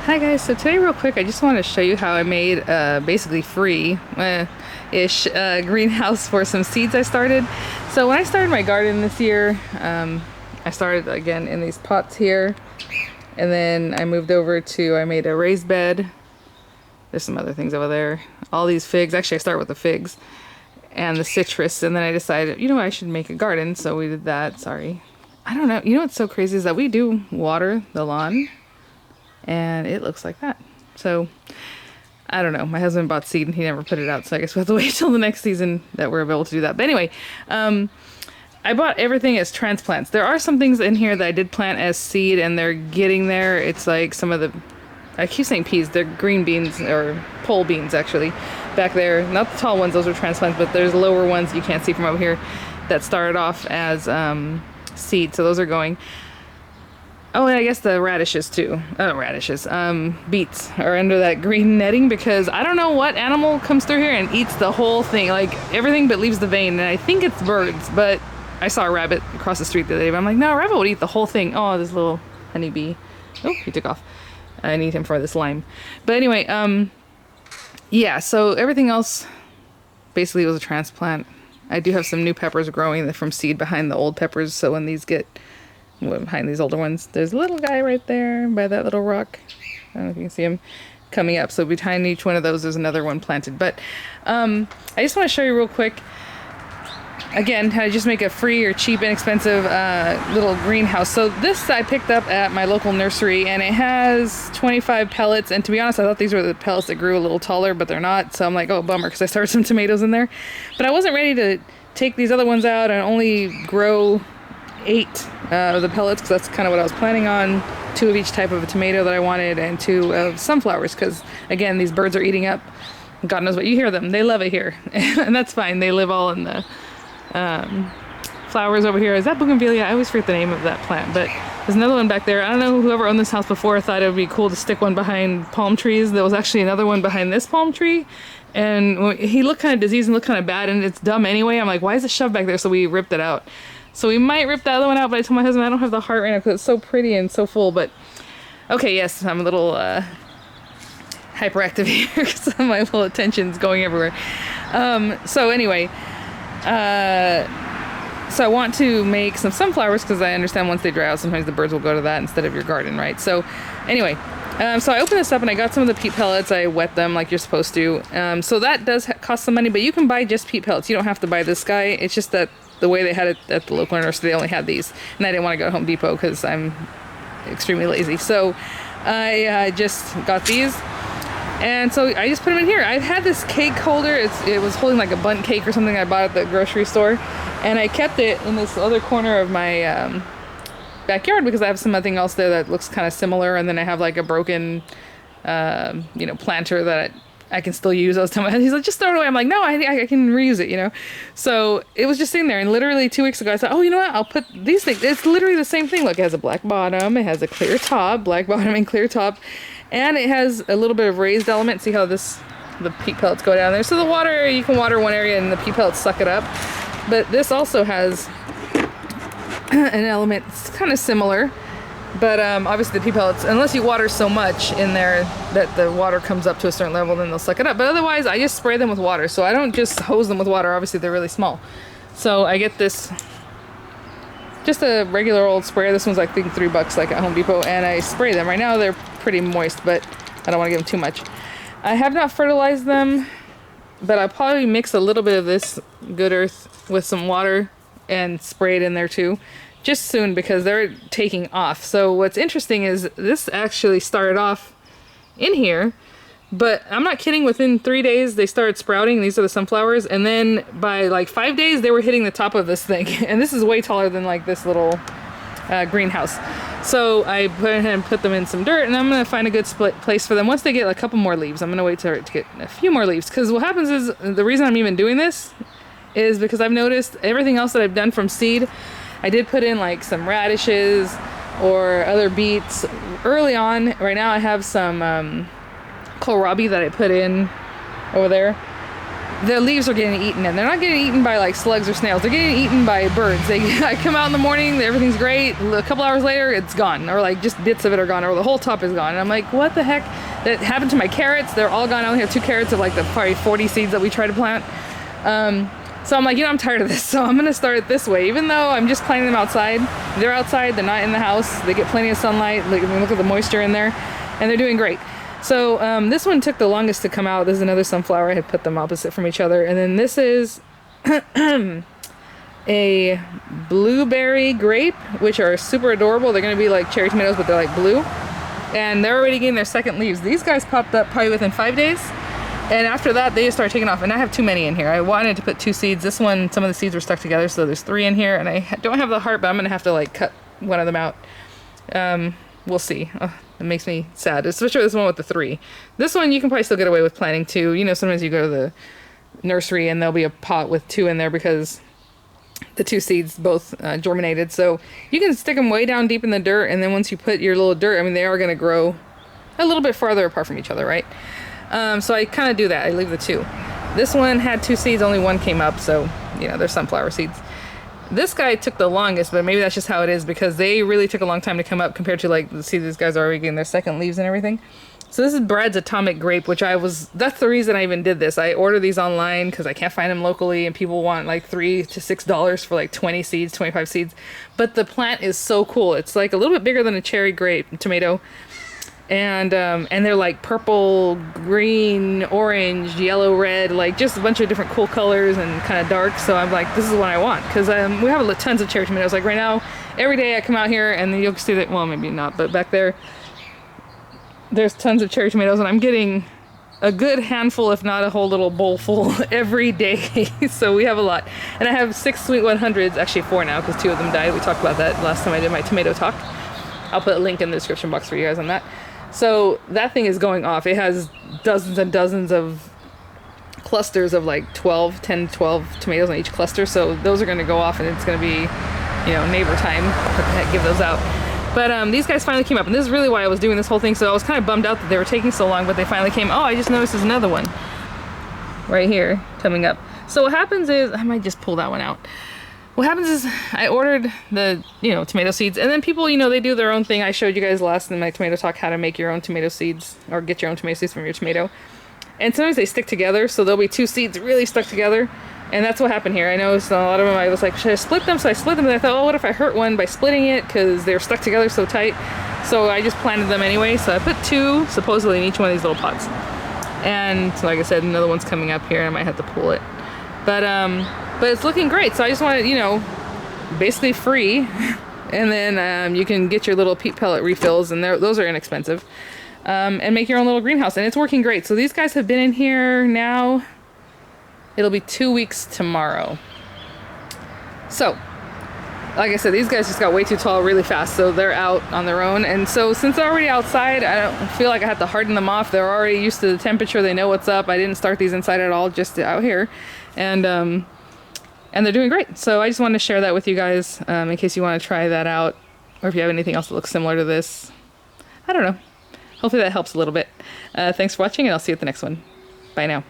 Hi guys, so today real quick I just want to show you how I made basically free-ish greenhouse for some seeds I started. So when I started my garden this year, I started again in these pots here, and then I moved over to, I made a raised bed. There's some other things over there. All these figs, actually I start with the figs and the citrus, and then I decided, you know, I should make a garden, so we did that. Sorry. I don't know, you know what's so crazy is that we do water the lawn and it looks like that. So I don't know, my husband bought seed and he never put it out, so I guess we'll have to wait till the next season that we're able to do that. But anyway, I bought everything as transplants. There are some things in here that I did plant as seed and they're getting there. It's like some of the, I keep saying peas, they're green beans, or pole beans actually, back there. Not the tall ones, those are transplants, but there's lower ones you can't see from over here that started off as seed, so those are going. Oh, and I guess the radishes too. Beets are under that green netting because I don't know what animal comes through here and eats the whole thing, like everything but leaves the vein, and I think it's birds, but I saw a rabbit across the street the other day, but I'm like, no, a rabbit would eat the whole thing. Oh, this little honeybee. Oh, he took off. I need him for this lime. But anyway, yeah, so everything else basically was a transplant. I do have some new peppers growing from seed behind the old peppers, so when these get behind these older ones, there's a little guy right there by that little rock. I don't know if you can see him coming up. So behind each one of those there's another one planted. But I just want to show you real quick again how to just make a free or cheap, inexpensive little greenhouse. So this I picked up at my local nursery, and it has 25 pellets, and to be honest I thought these were the pellets that grew a little taller, but they're not, so I'm like, oh bummer, because I started some tomatoes in there. But I wasn't ready to take these other ones out and only grow 8 of the pellets, because that's kind of what I was planning on. 2 of each type of a tomato that I wanted, and 2 of sunflowers, because again these birds are eating up, God knows what, you hear them, they love it here. And that's fine, they live all in the flowers over here. Is that bougainvillea? I always forget the name of that plant, but there's another one back there. I don't know, whoever owned this house before thought it would be cool to stick one behind palm trees. There was actually another one behind this palm tree, and he looked kind of diseased and looked kind of bad, and it's dumb anyway. I'm like, why is it shoved back there? So we ripped it out. So we might rip the other one out, but I told my husband I don't have the heart right now because it's so pretty and so full. But okay, yes, I'm a little hyperactive here because my little attention's going everywhere. So anyway, so I want to make some sunflowers because I understand once they dry out, sometimes the birds will go to that instead of your garden, right? So anyway, so I opened this up and I got some of the peat pellets. I wet them like you're supposed to. So that does cost some money, but you can buy just peat pellets. You don't have to buy this guy. It's just that the way they had it at the local nursery, they only had these, and I didn't want to go to Home Depot because I'm extremely lazy. So I just got these, and so I just put them in here. I've had this cake holder. It was holding like a bundt cake or something I bought at the grocery store, and I kept it in this other corner of my backyard because I have something else there that looks kind of similar, and then I have like a broken planter that I can still use. I was telling my husband, he's like, just throw it away. I'm like, no, I can reuse it, you know? So it was just sitting there, and literally 2 weeks ago I thought, oh, you know what, I'll put these things. It's literally the same thing. Look, it has a black bottom, it has a clear top, black bottom and clear top, and it has a little bit of raised element. See how the peat pellets go down there? So the water, you can water one area and the peat pellets suck it up. But this also has an element, it's kind of similar. But obviously the peat pellets, unless you water so much in there that the water comes up to a certain level, then they'll suck it up. But otherwise, I just spray them with water. So I don't just hose them with water. Obviously, they're really small. So I get this, just a regular old sprayer. This one's, I think, $3 like at Home Depot. And I spray them. Right now, they're pretty moist, but I don't want to give them too much. I have not fertilized them, but I'll probably mix a little bit of this Good Earth with some water and spray it in there too. Just soon, because they're taking off. So what's interesting is this actually started off in here, but I'm not kidding, within 3 days they started sprouting. These are the sunflowers, and then by like 5 days they were hitting the top of this thing. And this is way taller than like this little greenhouse. So I went ahead and put them in some dirt, and I'm gonna find a good place for them. Once they get a couple more leaves, I'm gonna wait to get a few more leaves, because what happens is, the reason I'm even doing this is because I've noticed everything else that I've done from seed, I did put in like some radishes or other beets early on. Right now I have some kohlrabi that I put in over there. the leaves are getting eaten, and they're not getting eaten by like slugs or snails. They're getting eaten by birds. I come out in the morning, everything's great. A couple hours later, it's gone, or like just bits of it are gone, or the whole top is gone. And I'm like, what the heck? That happened to my carrots. They're all gone. I only have 2 carrots of like the probably 40 seeds that we try to plant. So I'm like, I'm tired of this. So I'm gonna start it this way. Even though I'm just planting them outside, they're outside. They're not in the house. They get plenty of sunlight. Look at the moisture in there, and they're doing great. So this one took the longest to come out. This is another sunflower. I had put them opposite from each other. And then this is a blueberry grape, which are super adorable. They're going to be like cherry tomatoes, but they're like blue. And they're already getting their second leaves. These guys popped up probably within 5 days. And after that, they just started taking off. And I have too many in here. I wanted to put 2 seeds. This one, some of the seeds were stuck together, so there's 3 in here. And I don't have the heart, but I'm going to have to like cut one of them out. We'll see. It makes me sad, especially this one with the 3. This one you can probably still get away with planting 2. You know, sometimes you go to the nursery and there'll be a pot with 2 in there because the 2 seeds both germinated. So you can stick them way down deep in the dirt, and then once you put your little dirt, I mean, they are going to grow a little bit farther apart from each other, right? So I kind of do that. I leave the 2. This one had 2 seeds, only 1 came up, so, you know, they're sunflower seeds. This guy took the longest, but maybe that's just how it is because they really took a long time to come up compared to like, see, these guys are already getting their second leaves and everything. So this is Brad's Atomic Grape, which that's the reason I even did this. I ordered these online because I can't find them locally and people want like $3 to $6 for like 20 seeds, 25 seeds. But the plant is so cool. It's like a little bit bigger than a cherry grape tomato. And they're like purple, green, orange, yellow, red, like just a bunch of different cool colors and kind of dark. So I'm like, this is what I want because we have tons of cherry tomatoes. Like right now, every day I come out here and you'll see that, well, maybe not, but back there, there's tons of cherry tomatoes and I'm getting a good handful, if not a whole little bowl full every day. So we have a lot. And I have 6 Sweet 100s, actually 4 now because 2 of them died. We talked about that last time I did my tomato talk. I'll put a link in the description box for you guys on that. So that thing is going off. It has dozens and dozens of clusters of like 10, 12 tomatoes on each cluster. So those are going to go off and it's going to be, you know, neighbor time to give those out. But these guys finally came up, and this is really why I was doing this whole thing. So I was kind of bummed out that they were taking so long, but they finally came. Oh, I just noticed there's another one right here coming up. So what happens is, I might just pull that one out. What happens is I ordered the, you know, tomato seeds, and then people, you know, they do their own thing. I showed you guys last in my tomato talk how to make your own tomato seeds or get your own tomato seeds from your tomato. And sometimes they stick together, so there'll be 2 seeds really stuck together. And that's what happened here. I noticed a lot of them, I was like, should I split them? So I split them, and I thought, oh, what if I hurt one by splitting it? Because they're stuck together so tight. So I just planted them anyway. So I put 2 supposedly in each one of these little pots. And so like I said, another one's coming up here. I might have to pull it. But it's looking great. So I just wanted, you know, basically free. And then you can get your little peat pellet refills, and those are inexpensive. And make your own little greenhouse. And it's working great. So these guys have been in here now. It'll be 2 weeks tomorrow. So, like I said, these guys just got way too tall really fast, so they're out on their own. And so since they're already outside, I don't feel like I have to harden them off. They're already used to the temperature. They know what's up. I didn't start these inside at all, just out here. And they're doing great. So I just wanted to share that with you guys in case you want to try that out, or if you have anything else that looks similar to this. I don't know. Hopefully that helps a little bit. Thanks for watching, and I'll see you at the next one. Bye now.